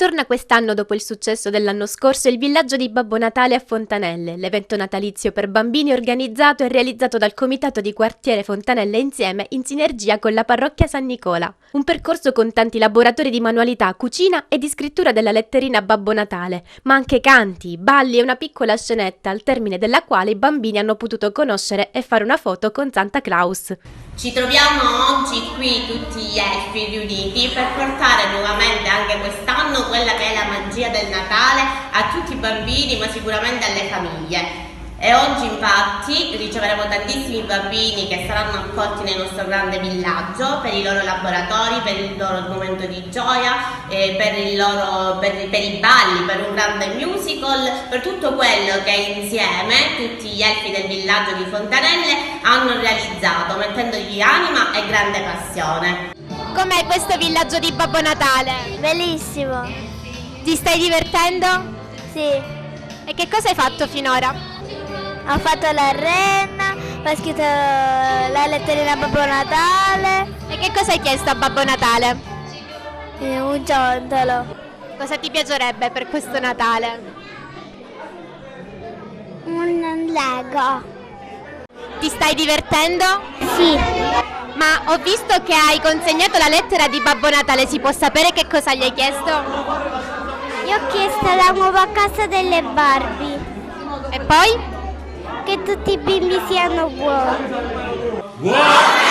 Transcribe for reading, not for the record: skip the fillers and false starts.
Torna quest'anno dopo il successo dell'anno scorso il villaggio di Babbo Natale a Fontanelle, l'evento natalizio per bambini organizzato e realizzato dal comitato di quartiere Fontanelle Insieme in sinergia con la parrocchia San Nicola. Un percorso con tanti laboratori di manualità, cucina e di scrittura della letterina Babbo Natale, ma anche canti, balli e una piccola scenetta al termine della quale i bambini hanno potuto conoscere e fare una foto con Santa Claus. Ci troviamo oggi qui tutti gli elfi riuniti per portare nuovamente anche quest'anno quella che è la magia del Natale a tutti i bambini, ma sicuramente alle famiglie. E oggi infatti riceveremo tantissimi bambini che saranno accolti nel nostro grande villaggio per i loro laboratori, per il loro momento di gioia, per i balli, per un grande musical, per tutto quello che insieme tutti gli elfi del villaggio di Fontanelle hanno realizzato, mettendogli anima e grande passione. Com'è questo villaggio di Babbo Natale? Bellissimo. Ti stai divertendo? Sì, E che cosa hai fatto finora? ho fatto la renna, ho scritto la letterina a Babbo Natale, E che cosa hai chiesto a Babbo Natale? un ciondolo, Cosa ti piacerebbe per questo Natale? un Lego. Ti stai divertendo? Sì, Ma ho visto che hai consegnato la lettera di Babbo Natale, si può sapere che cosa gli hai chiesto? io ho chiesto la nuova casa delle Barbie, E poi? che tutti i bimbi siano buoni. Buon